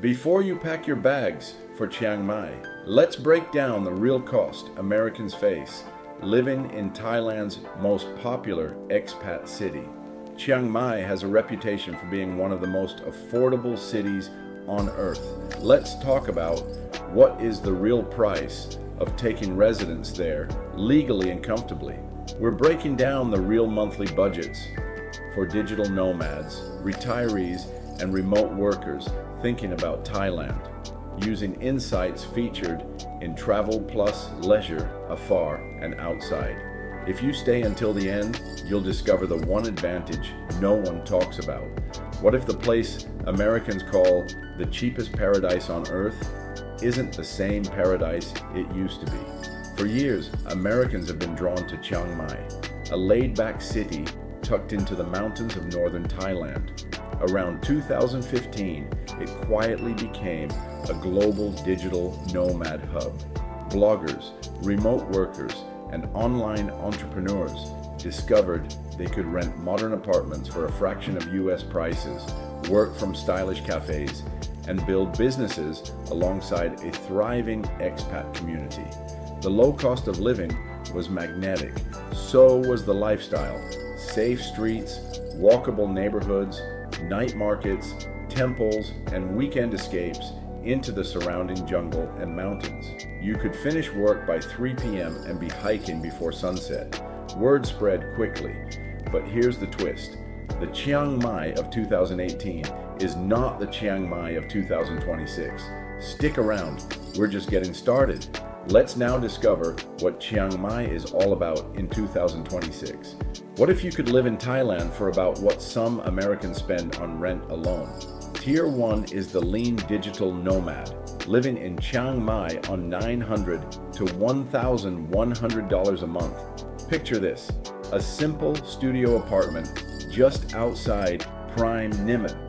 Before you pack your bags for Chiang Mai, let's break down the real cost Americans face living in Thailand's most popular expat city. Chiang Mai has a reputation for being one of the most affordable cities on earth. Let's talk about what is the real price of taking residence there legally and comfortably. We're breaking down the real monthly budgets for digital nomads, retirees, and remote workers thinking about Thailand, using insights featured in Travel Plus Leisure, Afar, and Outside. If you stay until the end, you'll discover the one advantage no one talks about. What if the place Americans call the cheapest paradise on earth isn't the same paradise it used to be? For years, Americans have been drawn to Chiang Mai, a laid-back city tucked into the mountains of northern Thailand. Around 2015, it quietly became a global digital nomad hub. Bloggers, remote workers, and online entrepreneurs discovered they could rent modern apartments for a fraction of US prices, work from stylish cafes, and build businesses alongside a thriving expat community. The low cost of living was magnetic. So was the lifestyle. Safe streets, walkable neighborhoods, night markets, temples, and weekend escapes into the surrounding jungle and mountains. You could finish work by 3 p.m. and be hiking before sunset. Word spread quickly, but here's the twist. The Chiang Mai of 2018 is not the Chiang Mai of 2026. Stick around, we're just getting started. Let's now discover what Chiang Mai is all about in 2026. What if you could live in Thailand for about what some Americans spend on rent alone? Tier 1 is the lean digital nomad, living in Chiang Mai on $900 to $1,100 a month. Picture this, a simple studio apartment just outside prime Niman,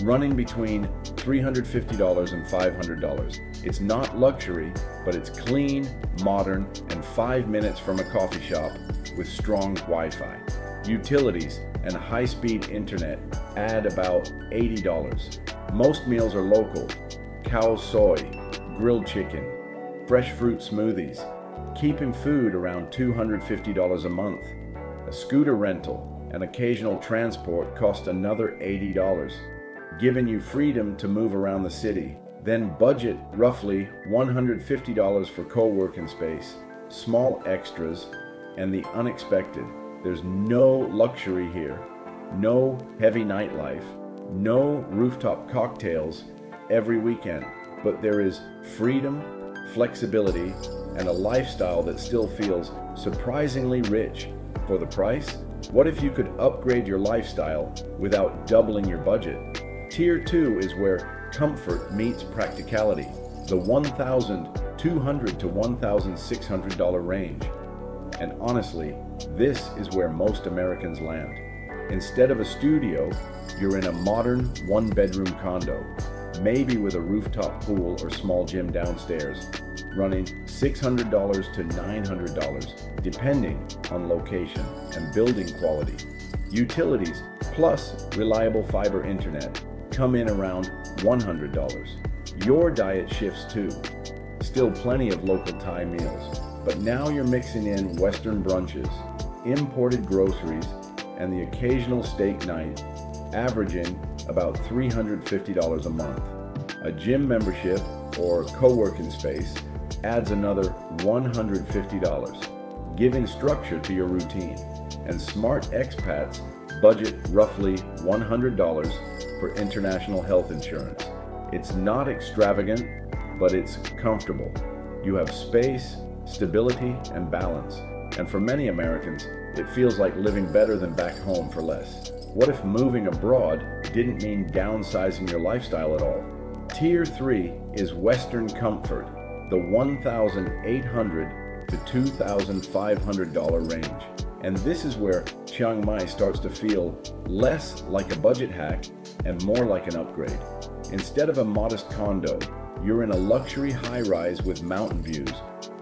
running between $350 and $500. It's not luxury, but it's clean, modern, and 5 minutes from a coffee shop with strong Wi-Fi. Utilities and high-speed internet add about $80. Most meals are local: cow soy, grilled chicken, fresh fruit smoothies, keeping food around $250 a month. A scooter rental and occasional transport cost another $80, giving you freedom to move around the city. Then budget roughly $150 for co-working space, small extras, and the unexpected. There's no luxury here, no heavy nightlife, no rooftop cocktails every weekend, but there is freedom, flexibility, and a lifestyle that still feels surprisingly rich. For the price, what if you could upgrade your lifestyle without doubling your budget? Tier 2 is where comfort meets practicality, the $1,200 to $1,600 range. And honestly, this is where most Americans land. Instead of a studio, you're in a modern one-bedroom condo, maybe with a rooftop pool or small gym downstairs, running $600 to $900, depending on location and building quality. Utilities plus reliable fiber internet come in around $100. Your diet shifts too. Still plenty of local Thai meals, but now you're mixing in Western brunches, imported groceries, and the occasional steak night, averaging about $350 a month. A gym membership or co-working space adds another $150, giving structure to your routine. And smart expats budget roughly $100 for international health insurance. It's not extravagant, but it's comfortable. You have space, stability, and balance. And for many Americans, it feels like living better than back home for less. What if moving abroad didn't mean downsizing your lifestyle at all? Tier 3 is Western comfort, the $1,800 to $2,500 range. And this is where Chiang Mai starts to feel less like a budget hack and more like an upgrade. Instead of a modest condo, you're in a luxury high-rise with mountain views,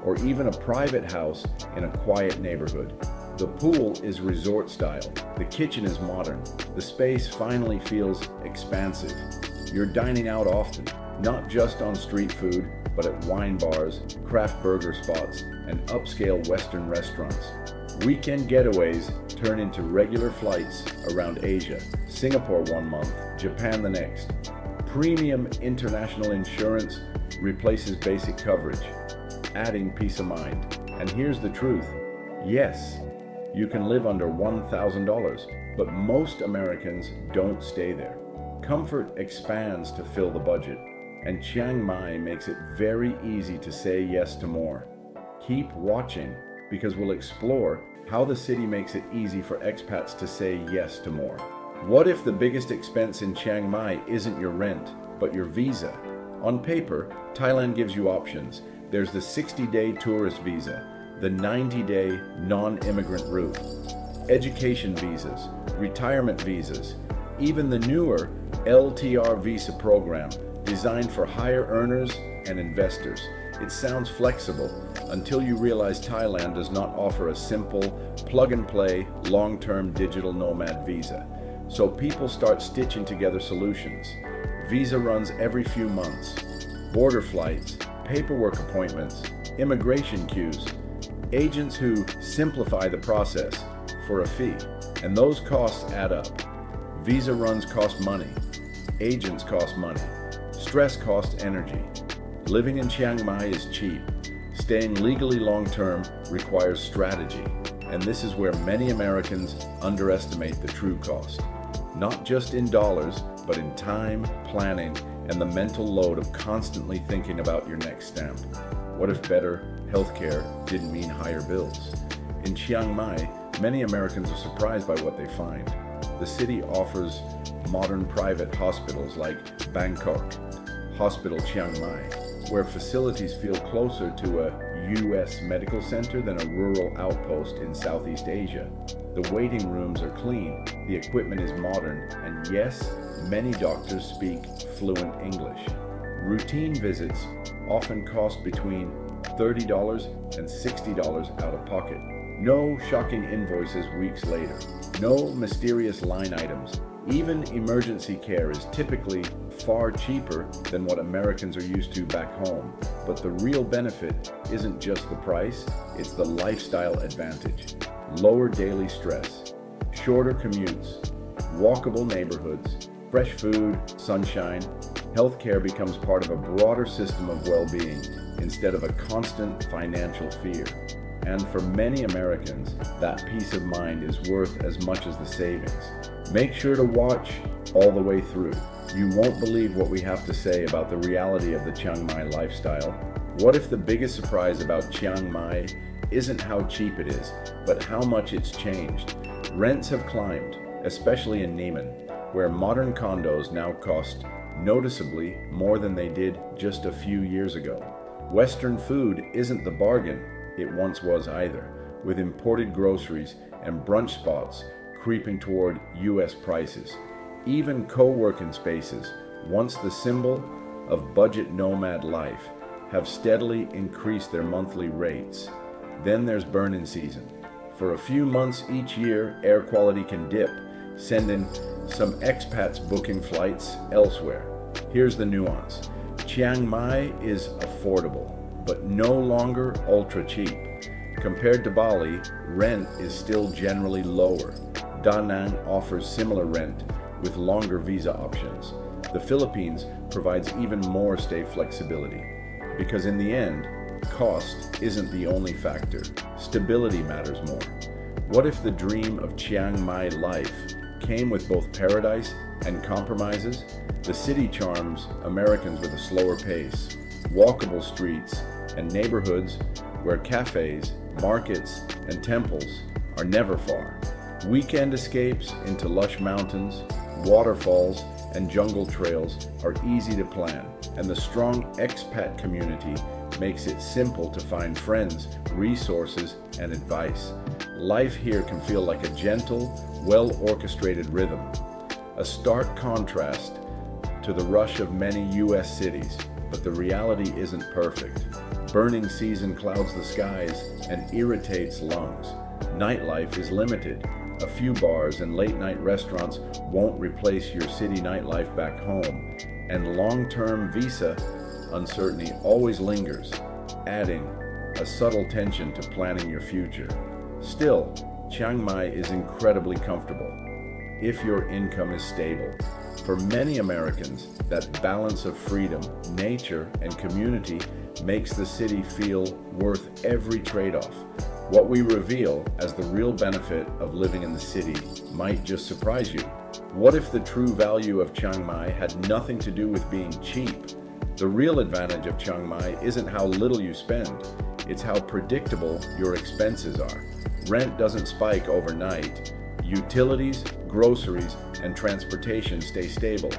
or even a private house in a quiet neighborhood. The pool is resort style, the kitchen is modern, the space finally feels expansive. You're dining out often, not just on street food, but at wine bars, craft burger spots, and upscale Western restaurants. Weekend getaways turn into regular flights around Asia, Singapore 1 month, Japan the next. Premium international insurance replaces basic coverage, adding peace of mind. And here's the truth. Yes, you can live under $1,000, but most Americans don't stay there. Comfort expands to fill the budget, and Chiang Mai makes it very easy to say yes to more. Keep watching, because we'll explore how the city makes it easy for expats to say yes to more. What if the biggest expense in Chiang Mai isn't your rent, but your visa? On paper, Thailand gives you options. There's the 60-day tourist visa, the 90-day non-immigrant route, education visas, retirement visas, even the newer LTR visa program designed for higher earners and investors. It sounds flexible until you realize Thailand does not offer a simple, plug-and-play, long-term digital nomad visa. So people start stitching together solutions. Visa runs every few months, border flights, paperwork appointments, immigration queues, agents who simplify the process for a fee, and those costs add up. Visa runs cost money, agents cost money, stress costs energy. Living in Chiang Mai is cheap. Staying legally long-term requires strategy, and this is where many Americans underestimate the true cost. Not just in dollars, but in time, planning, and the mental load of constantly thinking about your next stamp. What if better healthcare didn't mean higher bills? In Chiang Mai, many Americans are surprised by what they find. The city offers modern private hospitals like Bangkok Hospital Chiang Mai, where facilities feel closer to a U.S. medical center than a rural outpost in Southeast Asia. The waiting rooms are clean, the equipment is modern, and yes, many doctors speak fluent English. Routine visits often cost between $30 and $60 out of pocket. No shocking invoices weeks later. No mysterious line items. Even emergency care is typically far cheaper than what Americans are used to back home. But the real benefit isn't just the price, it's the lifestyle advantage. Lower daily stress, shorter commutes, walkable neighborhoods, fresh food, sunshine. Healthcare becomes part of a broader system of well-being instead of a constant financial fear. And for many Americans, that peace of mind is worth as much as the savings. Make sure to watch all the way through. You won't believe what we have to say about the reality of the Chiang Mai lifestyle. What if the biggest surprise about Chiang Mai isn't how cheap it is, but how much it's changed? Rents have climbed, especially in Neiman, where modern condos now cost noticeably more than they did just a few years ago. Western food isn't the bargain it once was either, with imported groceries and brunch spots creeping toward US prices. Even co-working spaces, once the symbol of budget nomad life, have steadily increased their monthly rates. Then there's burn-in season. For a few months each year, air quality can dip, sending some expats booking flights elsewhere. Here's the nuance. Chiang Mai is affordable, but no longer ultra cheap. Compared to Bali, rent is still generally lower. Da Nang offers similar rent with longer visa options. The Philippines provides even more stay flexibility, because in the end, cost isn't the only factor. Stability matters more. What if the dream of Chiang Mai life came with both paradise and compromises? The city charms Americans with a slower pace, walkable streets, and neighborhoods where cafes, markets, and temples are never far. Weekend escapes into lush mountains, waterfalls, and jungle trails are easy to plan, and the strong expat community makes it simple to find friends, resources, and advice. Life here can feel like a gentle, well-orchestrated rhythm, a stark contrast to the rush of many US cities, but the reality isn't perfect. Burning season clouds the skies and irritates lungs. Nightlife is limited. A few bars and late-night restaurants won't replace your city nightlife back home. and long-term visa uncertainty always lingers, adding a subtle tension to planning your future. Still, Chiang Mai is incredibly comfortable if your income is stable. For many Americans, that balance of freedom, nature, and community makes the city feel worth every trade-off. What we reveal as the real benefit of living in the city might just surprise you. What if the true value of Chiang Mai had nothing to do with being cheap? The real advantage of Chiang Mai isn't how little you spend, it's how predictable your expenses are. Rent doesn't spike overnight. Utilities, groceries, and transportation stay stable.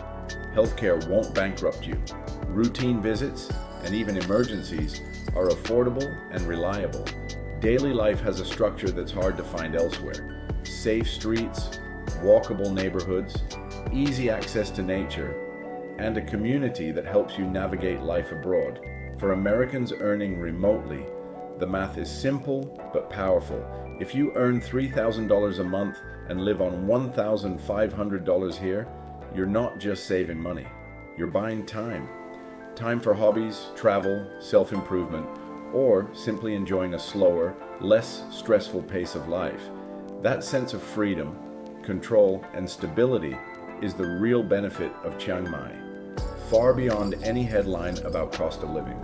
Healthcare won't bankrupt you. Routine visits, and even emergencies, are affordable and reliable. Daily life has a structure that's hard to find elsewhere. Safe streets, walkable neighborhoods, easy access to nature, and a community that helps you navigate life abroad. For Americans earning remotely, the math is simple but powerful. If you earn $3,000 a month and live on $1,500 here, you're not just saving money, you're buying time. Time for hobbies, travel, self-improvement, or simply enjoying a slower, less stressful pace of life. That sense of freedom, control, and stability is the real benefit of Chiang Mai, far beyond any headline about cost of living.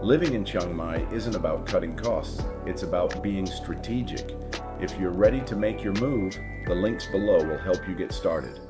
Living in Chiang Mai isn't about cutting costs, it's about being strategic. If you're ready to make your move, the links below will help you get started.